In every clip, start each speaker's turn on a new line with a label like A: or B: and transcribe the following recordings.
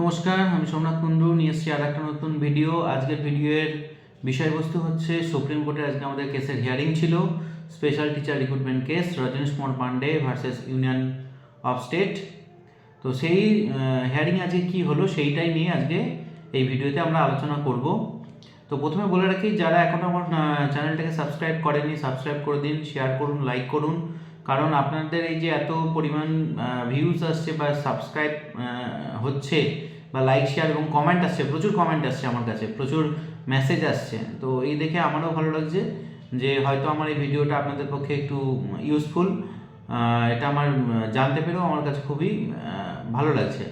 A: নমস্কার, আমি সোমনাথ কুণ্ডু নিয়ে এসেছি আর একটা নতুন ভিডিও। আজকের ভিডিওর বিষয়বস্তু হচ্ছে সুপ্রিম কোর্টে আজকে আমাদের কেসের হিয়ারিং ছিল। Special teacher recruitment case Rajnish Kumar Pandey versus union of state. তো সেই হিয়ারিং আজকে কী হলো সেইটাই নিয়ে আজকে এই ভিডিওতে আমরা আলোচনা করব। তো প্রথমে বলে রাখি, যারা এখনও আমার চ্যানেলটাকে সাবস্ক্রাইব করেনি সাবস্ক্রাইব করে দিন, শেয়ার করুন, লাইক করুন। কারণ আপনাদের এই যে এত পরিমাণ ভিউজ আসছে বা সাবস্ক্রাইব হচ্ছে বা লাইক শেয়ার এবং কমেন্ট আসছে, প্রচুর কমেন্ট আসছে আমার কাছে, প্রচুর মেসেজ আসছে। তো এই দেখে আমারও ভালো লাগছে যে হয়তো আমার এই ভিডিওটা আপনাদের পক্ষে একটু ইউজফুল। এটা আমার জানতে পেরেও আমার কাছে খুবই ভালো লাগছে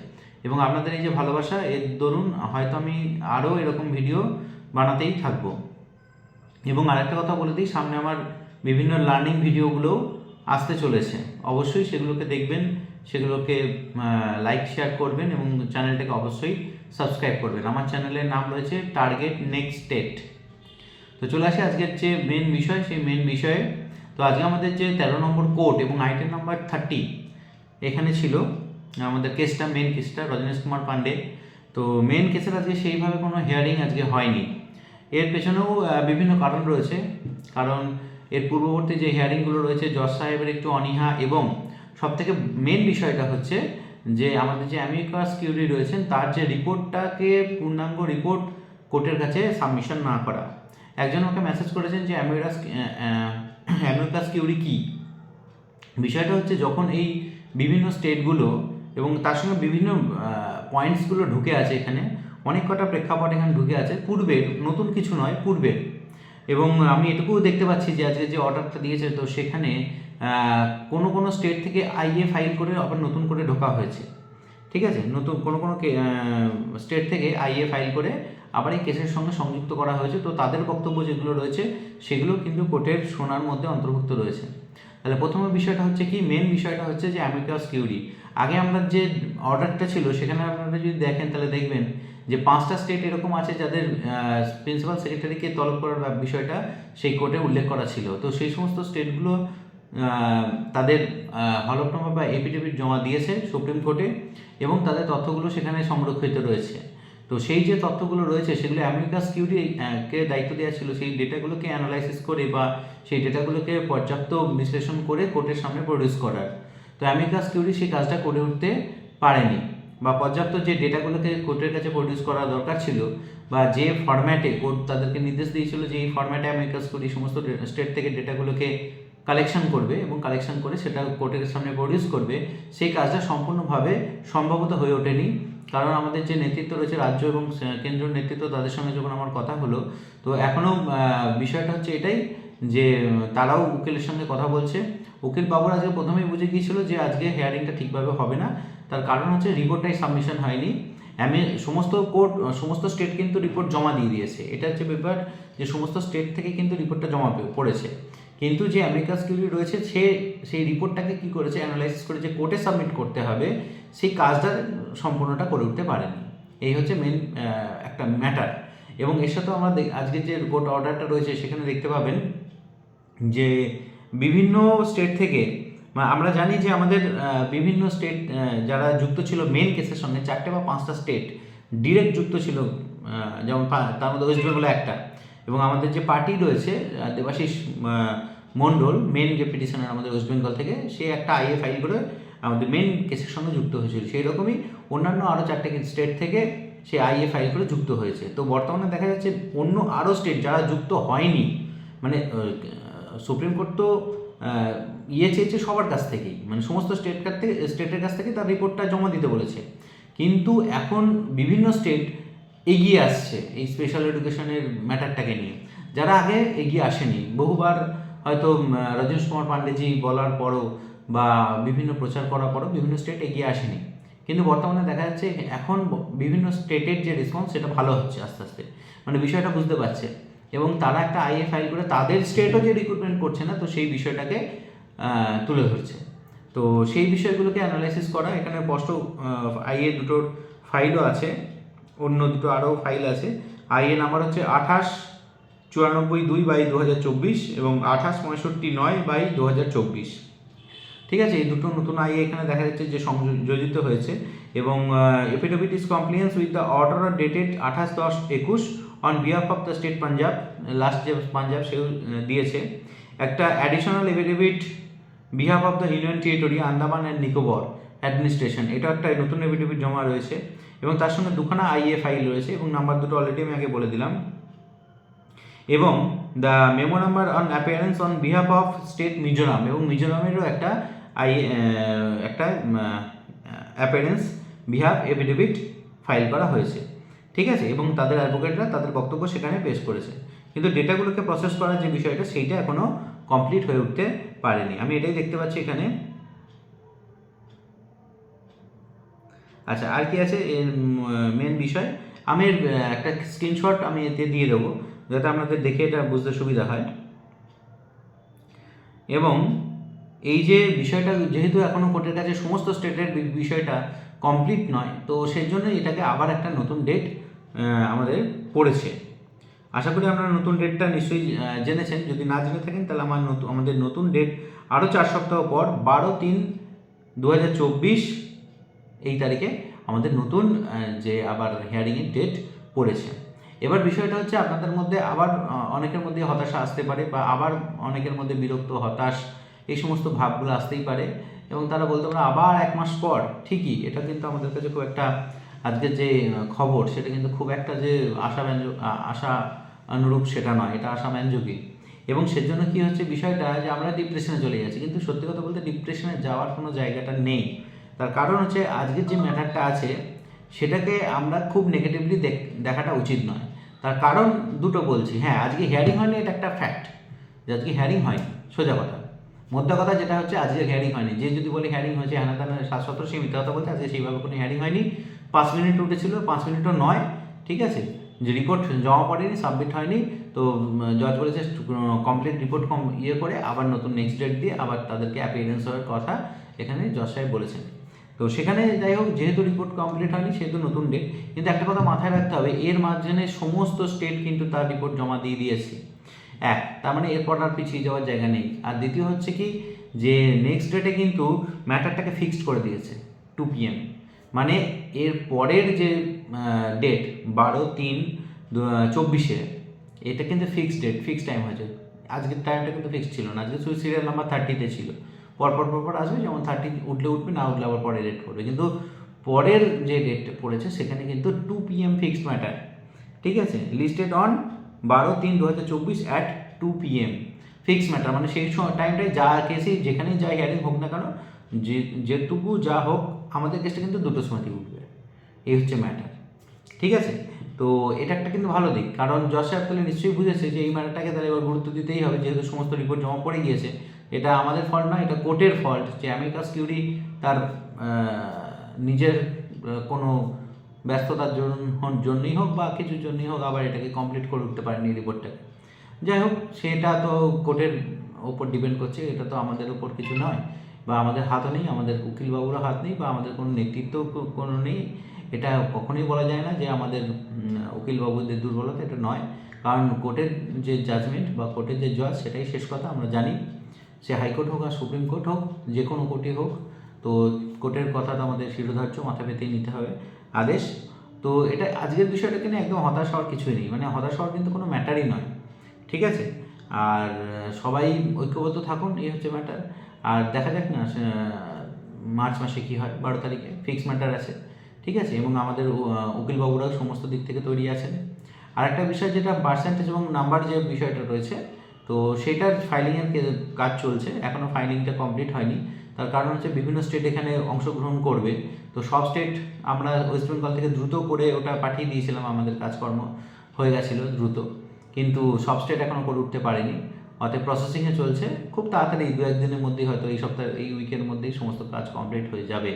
A: এবং আপনাদের এই যে ভালোবাসা, এর দরুন হয়তো আমি আরও এরকম ভিডিও বানাতেই থাকবো। এবং আরেকটা কথা বলে দিই, সামনে আমার বিভিন্ন লার্নিং ভিডিওগুলো আসতে চলেছে, অবশ্যই সেগুলোকে দেখবেন, সেগুলোকে লাইক শেয়ার করবেন এবং চ্যানেলটাকে অবশ্যই সাবস্ক্রাইব করবেন। আমার চ্যানেলের নাম রয়েছে টার্গেট নেক্সট স্টেট। তো চলে আসি আজকের যে মেন বিষয়, সেই মেন বিষয়ে। তো আজকে আমাদের যে 13 নম্বর কোর্ট এবং আইটেম নাম্বার 30 এখানে ছিল আমাদের কেসটা, মেন কেসটা রজনীশ কুমার পান্ডে। তো মেন কেসের আজকে সেইভাবে কোনো হিয়ারিং আজকে হয়নি। এর পেছনেও বিভিন্ন কারণ রয়েছে। কারণ এর পূর্ববর্তী যে হিয়ারিংগুলো রয়েছে, জজ সাহেবের একটু অনীহা এবং সবথেকে মেন বিষয়টা হচ্ছে যে আমাদের যে অ্যামিকাস কিউরি রয়েছেন তার যে রিপোর্টটাকে পূর্ণাঙ্গ রিপোর্ট কোর্টের কাছে সাবমিশন না করা। একজন আমাকে মেসেজ করেছেন যে অ্যামিকাস কিউরি কী। বিষয়টা হচ্ছে যখন এই বিভিন্ন স্টেটগুলো এবং তার সঙ্গে বিভিন্ন পয়েন্টসগুলো ঢুকে আছে, এখানে অনেক কটা প্রেক্ষাপট এখানে ঢুকে আছে পূর্বের, নতুন কিছু নয়, পূর্বের। এবং আমি এটুকুও দেখতে পাচ্ছি যে আজকে যে অর্ডারটা দিয়েছে, তো সেখানে কোনো কোনো স্টেট থেকে আইএ ফাইল করে আবার নতুন করে ঢোকা হয়েছে। ঠিক আছে, নতুন কোনো কোনো স্টেট থেকে আইএ ফাইল করে আবার এই কেসের সঙ্গে সংযুক্ত করা হয়েছে। তো তাদের বক্তব্য যেগুলো রয়েছে সেগুলো কিন্তু কোর্টের শোনার মধ্যে অন্তর্ভুক্ত রয়েছে। তাহলে প্রথম বিষয়টা হচ্ছে কি, মেন বিষয়টা হচ্ছে যে অ্যামিকাস কিউরি। আগে আমরা যে অর্ডারটা ছিল সেখানে আপনারা যদি দেখেন তাহলে দেখবেন যে 5টা স্টেট এরকম আছে যাদের প্রিন্সিপাল সেক্রেটারিকে তলব করার বিষয়টা সেই কোর্টে উল্লেখ করা ছিল। তো সেই সমস্ত স্টেটগুলো তাদের হলফনামা বা এফিডেভিট জমা দিয়েছে সুপ্রিম কোর্টে এবং তাদের তথ্যগুলো সেখানে সংরক্ষিত রয়েছে। তো সেই যে তথ্যগুলো রয়েছে সেগুলো অ্যামিকাস কিউরি কে দায়িত্ব দেওয়া ছিল সেই ডেটাগুলোকে অ্যানালাইসিস করে বা সেই ডেটাগুলোকে পর্যাপ্ত বিশ্লেষণ করে কোর্টের সামনে প্রডিউস করার। তো অ্যামিকাস কিউরি সেই কাজটা করে উঠতে পারেনি বা পর্যাপ্ত যে ডেটাগুলোকে কোর্টের কাছে প্রডিউস করা দরকার ছিল বা যে ফরম্যাটে কোর্ট তাদেরকে নির্দেশ দিয়েছিল যে এই ফরম্যাটে অ্যামিকাস কিউরি সমস্ত স্টেট থেকে ডেটাগুলোকে কালেকশন করবে এবং কালেকশন করে সেটা কোর্টের সামনে প্রডিউস করবে, সেই কাজটা সম্পূর্ণভাবে সম্ভবত হয়ে ওঠেনি। কারণ আমাদের যে নেতৃত্ব রয়েছে রাজ্য এবং কেন্দ্রীয় নেতৃত্ব, তাদের সঙ্গে যখন আমার কথা হলো, তো এখনও বিষয়টা হচ্ছে এটাই যে তারাও উকিলের সঙ্গে কথা বলছে। উকিল বাবুর আজকে প্রথমেই বুঝে গিয়েছিল যে আজকে হিয়ারিংটা ঠিকভাবে হবে না। তার কারণ হচ্ছে রিপোর্টটাই সাবমিশন হয়নি। সমস্ত স্টেট কিন্তু রিপোর্ট জমা দিয়ে দিয়েছে। এটা হচ্ছে ব্যাপার যে সমস্ত স্টেট থেকে কিন্তু রিপোর্টটা জমা পড়েছে, কিন্তু যে অ্যামিকাস কিউরি রয়েছে সে সেই রিপোর্টটাকে কী করেছে, অ্যানালাইসিস করে যে কোর্টে সাবমিট করতে হবে সেই কাজটা সম্পূর্ণটা করে উঠতে পারেনি। এই হচ্ছে মেন একটা ম্যাটার। এবং এর সাথেও আমরা আজকে যে কোর্ট অর্ডারটা রয়েছে সেখানে দেখতে পাবেন যে বিভিন্ন স্টেট থেকে আমরা জানি যে আমাদের বিভিন্ন স্টেট যারা যুক্ত ছিল মেন কেসের সঙ্গে, 4টে বা 5টা স্টেট ডিরেক্ট যুক্ত ছিল, যেমন তার মধ্যে ওয়েস্ট বেঙ্গলে একটা। এবং আমাদের যে পার্টি রয়েছে দেবাশিস মণ্ডল, মেন যে পিটিশনার আমাদের ওয়েস্ট বেঙ্গল থেকে, সে একটা আইএ ফাইল করে আমাদের মেন কেসের সঙ্গে যুক্ত হয়েছিল। সেই রকমই অন্যান্য আরও 4টে স্টেট থেকে সে আইএ ফাইল করে যুক্ত হয়েছে। তো বর্তমানে দেখা যাচ্ছে অন্য আরও স্টেট যারা যুক্ত হয়নি, মানে সুপ্রিম কোর্ট তো চেয়েছে সবার কাছ থেকেই, মানে সমস্ত স্টেটের কাছ থেকে তার রিপোর্টটা জমা দিতে বলেছে। কিন্তু এখন বিভিন্ন স্টেট এগিয়ে আসছে এই স্পেশাল এডুকেশনের ম্যাটারটাকে নিয়ে, যারা আগে এগিয়ে আসেনি। বহুবার হয়তো রজনীশ কুমার পান্ডেজি বলার পরও বা বিভিন্ন প্রচার করার পরও বিভিন্ন স্টেট এগিয়ে আসেনি। কিন্তু বর্তমানে দেখা যাচ্ছে এখন বিভিন্ন স্টেটের যে রেসপন্স সেটা ভালো হচ্ছে আস্তে আস্তে, মানে বিষয়টা বুঝতে পারছে এবং তারা একটা আইএ ফাইল করে তাদের স্টেটও যে রিক্রুটমেন্ট করছে না, তো সেই বিষয়টাকে তুলে ধরছে। তো সেই বিষয়গুলোকে অ্যানালাইসিস করা, এখানে স্পষ্ট আইএ দুটোর ফাইলও আছে, অন্য দুটো আরও ফাইল আছে। আইএ নাম্বার হচ্ছে 2894/2/2024 এবং 2865/9/2024। ঠিক আছে, এই দুটো নতুন আইএ এখানে দেখা যাচ্ছে যে সংযোজিত হয়েছে এবং affidavit is compliance with the order dated 28/10/21 on behalf of the state Punjab, last যে পাঞ্জাব সেও দিয়েছে। একটা additional affidavit behalf of the union territory Andaman and Nicobar administration, এটা একটা নতুন এফিডেভিট জমা রয়েছে এবং তার সঙ্গে দুখানা আইএ ফাইল রয়েছে এবং নাম্বার দুটো অলরেডি আমি আগে বলে দিলাম। এবং the memo number on appearance on behalf of state Mizoram, এবং মিজোরামেরও একটা অ্যাপিয়ারেন্স বিহাফ এফিডেভিট ফাইল করা হয়েছে, ঠিক আছে। এবং তাদের অ্যাডভোকেটরা তাদের বক্তব্য সেখানে পেশ করেছে, কিন্তু ডেটাগুলোকে প্রসেস করার যে বিষয়টা সেইটা এখনও কমপ্লিট হয়ে উঠতে পারেনি। আমি এটাই দেখতে পাচ্ছি এখানে। আচ্ছা, আর কি আছে এর মেন বিষয়, আমি একটা স্ক্রিনশট আমি এতে দিয়ে দেবো যাতে আপনাদের দেখে এটা বুঝতে সুবিধা হয়। এবং এই যে বিষয়টা যেহেতু এখনও কোর্টের কাছে সমস্ত স্টেটের বিষয়টা কমপ্লিট নয়, তো সেই জন্য এটাকে আবার একটা নতুন ডেট আমাদের পড়েছে। আশা করি আপনারা নতুন ডেটটা নিশ্চয়ই জেনেছেন, যদি না জেনে থাকেন তাহলে আমাদের নতুন ডেট আরও 4 সপ্তাহ পর 12/3/2024 এই তারিখে আমাদের নতুন যে আবার হিয়ারিংয়ের ডেট পড়েছে। এবার বিষয়টা হচ্ছে আপনাদের মধ্যে আবার অনেকের মধ্যে হতাশা আসতে পারে, বা আবার অনেকের মধ্যে বিরক্ত, হতাশ এই সমস্ত ভাবগুলো আসতেই পারে, এবং তারা বলতে পারে আবার 1 মাস পর। ঠিকই, এটা কিন্তু আমাদের কাছে খুব একটা, আজকের যে খবর সেটা কিন্তু খুব একটা যে আশা অনুরূপ সেটা নয়, এটা আশাব্যঞ্জকই। এবং সেজন্য কি হচ্ছে বিষয়টা, যে আমরা ডিপ্রেশনে চলে যাচ্ছি, কিন্তু সত্যি কথা বলতে ডিপ্রেশনে যাওয়ার কোনো জায়গাটা নেই। তার কারণ হচ্ছে আজকের যে ম্যাটারটা আছে সেটাকে আমরা খুব নেগেটিভলি দেখাটা উচিত নয়। তার কারণ দুটো বলছি। হ্যাঁ, আজকে হিয়ারিং হয়নি, এটা একটা ফ্যাক্ট যে আজকে হিয়ারিং হয়নি, সোজা কথা। মোদ্দা কথা যেটা হচ্ছে আজকে হিয়ারিং হয়নি। যে যদি বলে হিয়ারিং হয়েছে হ্যানা তানা 7-17 সেই মিথ্যা কথা বলছে। আজকে সেইভাবে কোনো হিয়ারিং হয়নি। 5 মিনিট উঠেছিল, 5 মিনিটও নয়, ঠিক আছে। যে রিপোর্ট জমা পড়েনি, সাবমিট হয়নি, তো জজ বলেছে কমপ্লিট রিপোর্ট করে আবার নতুন নেক্সট ডেট দিয়ে আবার তাদেরকে অ্যাপিয়ারেন্স হওয়ার কথা এখানে জজ সাহেব বলেছেন। তো সেখানে যাই হোক, যেহেতু রিপোর্ট কমপ্লিট হয়নি সেহেতু নতুন ডেট। কিন্তু একটা কথা মাথায় রাখতে হবে, এর মাঝখানে সমস্ত স্টেট কিন্তু তার রিপোর্ট জমা দিয়ে দিয়েছে। তার মানে এরপর আর পিছিয়ে যাওয়ার জায়গা নেই। আর দ্বিতীয় হচ্ছে কি, যে নেক্সট ডেটে কিন্তু ম্যাটারটাকে ফিক্সড করে দিয়েছে 2 PM। মানে এর পরের যে ডেট 12/3/24 এটা কিন্তু ফিক্সড ডেট, ফিক্সড টাইম হয়েছে। আজকের টাইমটা কিন্তু ফিক্সড ছিল না, আজকে শুধু সিরিয়াল নাম্বার 30-তে ছিল। পরপর আসবে, যেমন 30 উঠলে উঠবে, না উঠলে আবার পরে ডেট পড়বে। কিন্তু পরের যে ডেট পড়েছে সেখানে কিন্তু 2 PM ফিক্সড ম্যাটার, ঠিক আছে। Listed on 12/3/2024 at 2 PM fixed matter. মানে সেই টাইমটায় যা কেসই যেখানেই যা হিয়ারিং হোক না কেন, যেটুকু যা হোক, আমাদের কেসটা কিন্তু 2টোর সময় উঠবে। এই হচ্ছে ম্যাটার, ঠিক আছে। তো এটা একটা কিন্তু ভালো দিক, কারণ জজ সাহেব তাহলে নিশ্চয়ই বুঝেছে যে এই ম্যাটারটাকে তাহলে এবার গুরুত্ব দিতেই হবে, যেহেতু সমস্ত রিপোর্ট জমা পড়ে গিয়েছে। এটা আমাদের ফল্ট না, এটা কোর্টের ফল্ট, যে অ্যামিকাস কিউরি তার নিজের কোনো ব্যস্ততার জন্যই হোক বা কিছুর জন্যই হোক আবার এটাকে কমপ্লিট করে উঠতে পারেনি রিপোর্টটাকে। যাই হোক, সেটা তো কোর্টের ওপর ডিপেন্ড করছে, এটা তো আমাদের উপর কিছু নয়, বা আমাদের হাতও নেই, আমাদের উকিলবাবুরও হাত নেই, বা আমাদের কোনো নেতৃত্ব কোনো নেই। এটা কখনোই বলা যায় না যে আমাদের উকিলবাবুদের দুর্বলতা, এটা নয়। কারণ কোর্টের যে জাজমেন্ট বা কোর্টের যে জজ সেটাই শেষ কথা, আমরা জানি। সে হাইকোর্ট হোক আর সুপ্রিম কোর্ট হোক, যে কোনো কোর্টই হোক, তো কোর্টের কথাটা আমাদের শিরোধার্য, মাথা পেতেই নিতে হবে আদেশ। তো এটা আজকের বিষয়টাকে নিয়ে একদম হতাশ হওয়ার কিছুই নেই, মানে হতাশ হওয়ার কিন্তু কোনো ম্যাটারই নয়, ঠিক আছে। আর সবাই ঐক্যবদ্ধ থাকুন, এই হচ্ছে ম্যাটার। আর দেখা যাক না মার্চ মাসে কী হয়। 12 তারিখে ফিক্স ম্যাটার আছে, ঠিক আছে। এবং আমাদের উকিলবাবুরাও সমস্ত দিক থেকে তৈরি আছেন। আর একটা বিষয় যেটা পার্সেন্টেজ এবং নাম্বার যে বিষয়টা রয়েছে, তো সেটার ফাইলিংয়ের কাজ চলছে, এখনও ফাইলিংটা কমপ্লিট হয়নি। তার কারণ হচ্ছে বিভিন্ন স্টেট এখানে অংশগ্রহণ করবে, তো সব স্টেট আমরা ওয়েস্ট বেঙ্গল থেকে দ্রুত করে ওটা পাঠিয়ে দিয়েছিলাম, আমাদের কাজকর্ম হয়ে গেছিলো দ্রুত, কিন্তু সব স্টেট এখনও করে উঠতে পারেনি। অতএব প্রসেসিংয়ে চলছে, খুব তাড়াতাড়ি 2-1 দিনের মধ্যেই, হয়তো এই সপ্তাহে এই উইকের মধ্যেই সমস্ত কাজ কমপ্লিট হয়ে যাবে,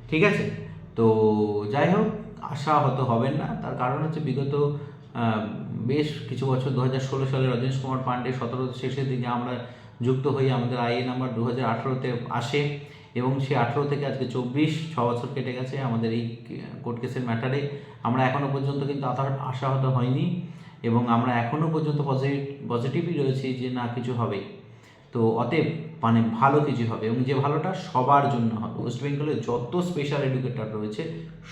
A: ঠিক আছে। তো যাই হোক, আশাহত হবেন না। তার কারণ হচ্ছে বিগত বেশ কিছু বছর, 2016 সালে রজনীশ কুমার পান্ডে 17 শেষের দিকে আমরা যুক্ত হই, আমাদের আইএ নাম্বার 2018-তে আসে, এবং সে 18 থেকে আজকে 24, 6 বছর কেটে গেছে আমাদের এই কোর্ট কেসের ম্যাটারে। আমরা এখনও পর্যন্ত কিন্তু আশাহত হয়নি, এবং আমরা এখনও পর্যন্ত পজিটিভই রয়েছি যে না, কিছু হবে। তো অতএব মানে ভালো কিছু হবে, এবং যে ভালোটা সবার জন্য হবে। ওয়েস্ট বেঙ্গলে যত স্পেশাল এডুকেটর রয়েছে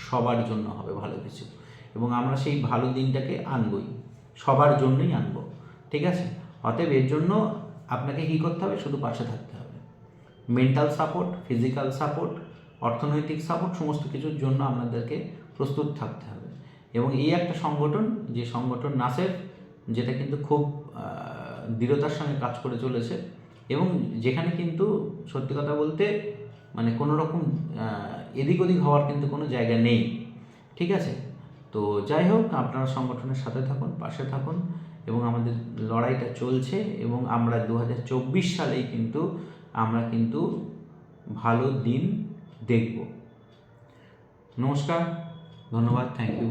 A: সবার জন্য হবে ভালো কিছু, এবং আমরা সেই ভালো দিনটাকে আনবই, সবার জন্যই আনবো, ঠিক আছে? অতএব এর জন্য আপনাকে কী করতে হবে? শুধু পাশে থাকতে হবে। মেন্টাল সাপোর্ট, ফিজিক্যাল সাপোর্ট, অর্থনৈতিক সাপোর্ট, সমস্ত কিছুর জন্য আপনাদেরকে প্রস্তুত থাকতে হবে। এবং এই একটা সংগঠন, যে সংগঠন নাসেফ, যেটা কিন্তু খুব দৃঢ়তার সঙ্গে কাজ করে চলেছে, এবং যেখানে কিন্তু সত্যি কথা বলতে মানে কোনো রকম এদিক ওদিক হওয়ার কিন্তু কোনো জায়গা নেই, ঠিক আছে? তো যাই হোক, আপনারা সংগঠনের সাথে থাকুন, পাশে থাকুন, এবং আমাদের লড়াইটা চলছে, এবং আমরা 2024 সালেই কিন্তু আমরা কিন্তু ভালো দিন দেখব। নমস্কার, ধন্যবাদ, থ্যাংক ইউ।